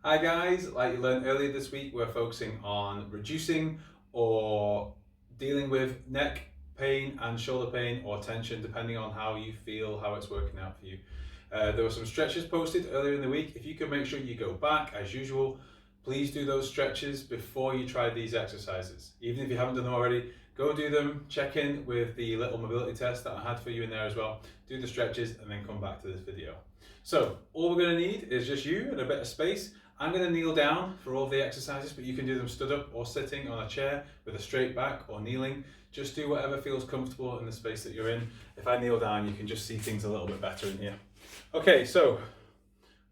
Hi guys, like you learned earlier this week, we're focusing on reducing or dealing with neck pain and shoulder pain or tension, depending on how you feel, how it's working out for you. There were some stretches posted earlier in the week. If you could make sure you go back as usual, please do those stretches before you try these exercises. Even if you haven't done them already, go do them, check in with the little mobility test that I had for you in there as well, do the stretches and then come back to this video. So all we're going to need is just you and a bit of space. I'm going to kneel down for all the exercises, but you can do them stood up or sitting on a chair with a straight back or kneeling. Just do whatever feels comfortable in the space that you're in. If I kneel down, you can just see things a little bit better in here. Okay, so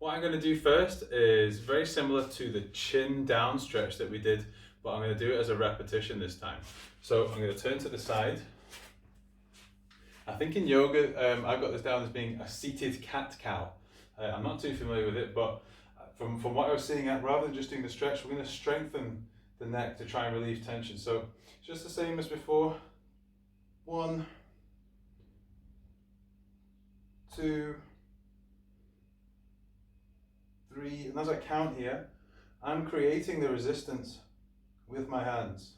what I'm going to do first is very similar to the chin down stretch that we did, but I'm going to do it as a repetition this time. So I'm going to turn to the side. I think in yoga, I've got this down as being a seated cat-cow. I'm not too familiar with it, but from what I was seeing, rather than just doing the stretch, we're going to strengthen the neck to try and relieve tension. So just the same as before. 1, 2, 3, and as I count here, I'm creating the resistance with my hands.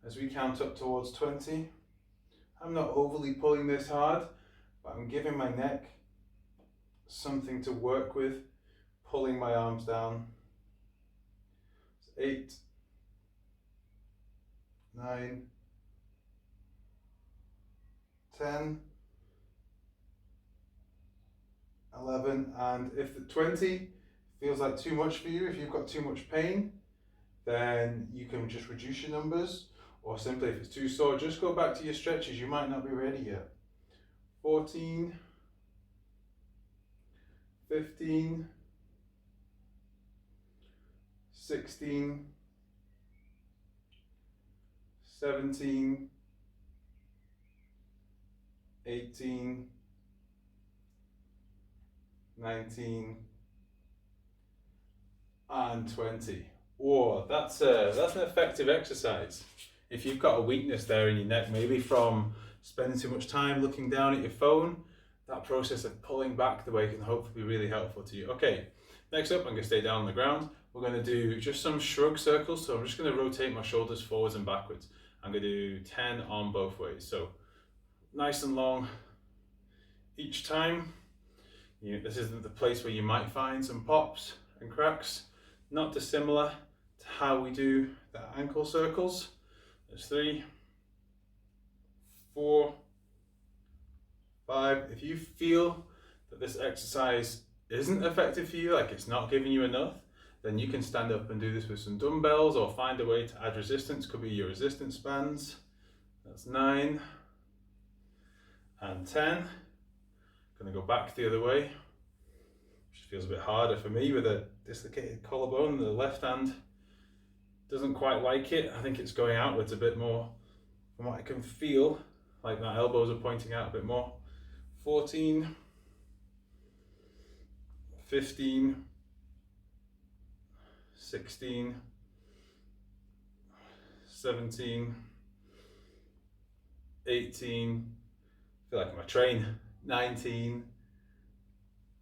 As we count up towards 20, I'm not overly pulling this hard, but I'm giving my neck something to work with, pulling my arms down. 8, 9, 10, 11, and if the 20 feels like too much for you, if you've got too much pain, then you can just reduce your numbers, or simply if it's too sore, just go back to your stretches. You might not be ready yet. 14, 15, 16, 17, 18, 19, and 20. Oh, that's an effective exercise. If you've got a weakness there in your neck, maybe from spending too much time looking down at your phone, that process of pulling back the way can hopefully be really helpful to you. Okay, next up, I'm going to stay down on the ground. We're going to do just some shrug circles. So I'm just going to rotate my shoulders forwards and backwards. I'm going to do 10 on both ways. So nice and long each time. This isn't the place where you might find some pops and cracks. Not dissimilar to how we do the ankle circles. There's 3, 4, 5. If you feel that this exercise isn't effective for you, like it's not giving you enough, then you can stand up and do this with some dumbbells or find a way to add resistance. Could be your resistance bands. That's 9 and 10. Going to go back the other way, which feels a bit harder for me with a dislocated collarbone. The left hand doesn't quite like it. I think it's going outwards a bit more from what I can feel, like my elbows are pointing out a bit more. 14, 15, 16, 17, 18, I feel like I'm a train, 19,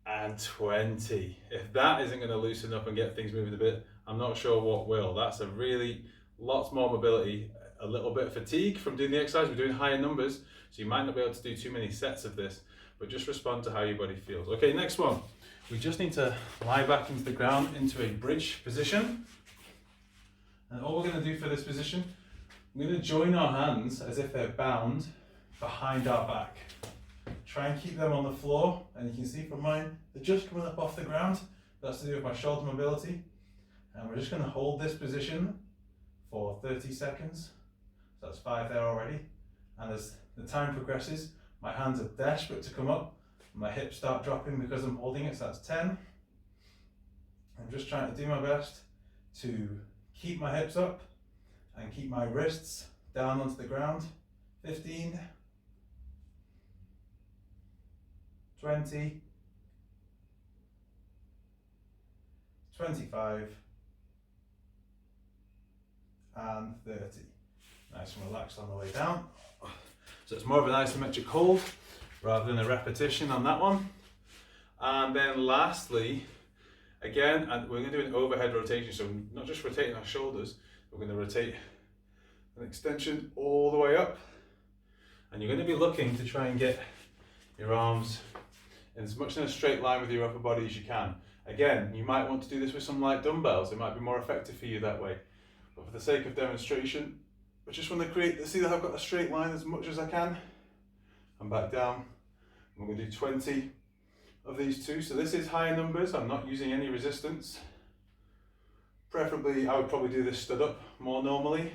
and 20. If that isn't going to loosen up and get things moving a bit, I'm not sure what will. That's a really, lots more mobility, a little bit of fatigue from doing the exercise. We're doing higher numbers, so you might not be able to do too many sets of this, but just respond to how your body feels. Okay, next one. We just need to lie back into the ground into a bridge position. And all we're going to do for this position, we're going to join our hands as if they're bound behind our back. Try and keep them on the floor, and you can see from mine, they're just coming up off the ground. That's to do with my shoulder mobility. And we're just going to hold this position for 30 seconds. So that's 5 there already. And as the time progresses, my hands are desperate to come up. My hips start dropping because I'm holding it, so that's 10. I'm just trying to do my best to keep my hips up and keep my wrists down onto the ground. 15, 20, 25, and 30. Nice and relaxed on the way down. So it's more of an isometric hold rather than a repetition on that one. And then lastly, Again, and we're going to do an overhead rotation, so not just rotating our shoulders, we're going to rotate an extension all the way up. And you're going to be looking to try and get your arms in as much in a straight line with your upper body as you can. Again, you might want to do this with some light dumbbells. It might be more effective for you that way. But for the sake of demonstration, I just want to see that I've got a straight line as much as I can. And back down. We're going to do 20 of these two. So this is higher numbers. I'm not using any resistance. Preferably, I would probably do this stood up more normally.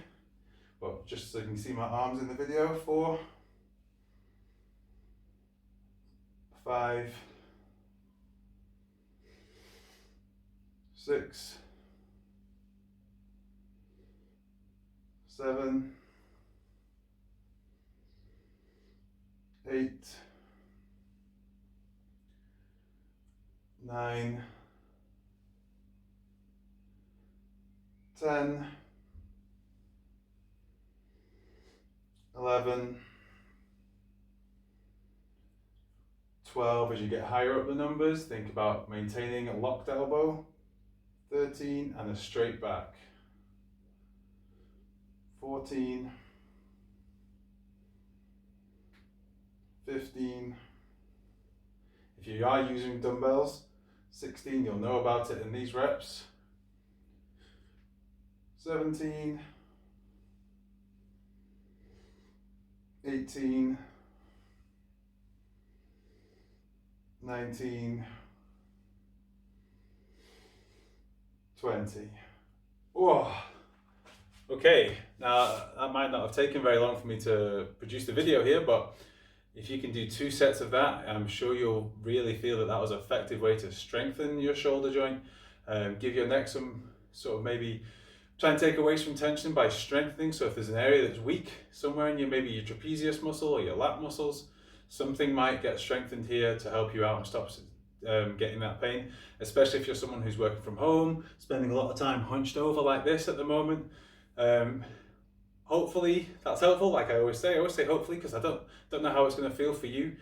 But just so you can see my arms in the video, 4, 5, 6, 7, 8, 9, 10, 11, 12. As you get higher up the numbers, think about maintaining a locked elbow. 13 and a straight back. 14, 15. If you are using dumbbells, 16, you'll know about it in these reps. 17, 18, 19, 20. Whoa. Okay, now that might not have taken very long for me to produce the video here, but if you can do 2 sets of that, I'm sure you'll really feel that that was an effective way to strengthen your shoulder joint, give your neck some sort of maybe try and take away some tension by strengthening. So if there's an area that's weak somewhere in maybe your trapezius muscle or your lat muscles, something might get strengthened here to help you out and stop getting that pain, especially if you're someone who's working from home, spending a lot of time hunched over like this at the moment. Hopefully that's helpful. Like I always say hopefully, because I don't know how it's going to feel for you.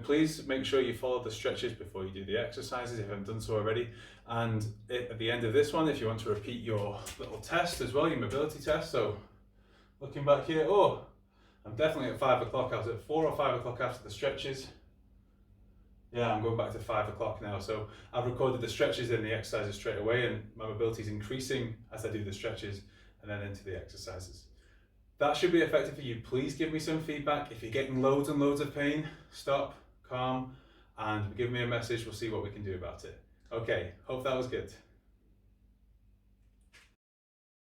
Please make sure you follow the stretches before you do the exercises if you haven't done so already. And at the end of this one, if you want to repeat your little test as well, your mobility test. So looking back here, oh, I'm definitely at 5 o'clock. I was at 4 or 5 o'clock after the stretches. Yeah, I'm going back to 5 o'clock now. So I've recorded the stretches and the exercises straight away, and my mobility is increasing as I do the stretches and then into the exercises. That should be effective for you. Please give me some feedback. If you're getting loads and loads of pain, stop, calm, and give me a message. We'll see what we can do about it. Okay, hope that was good.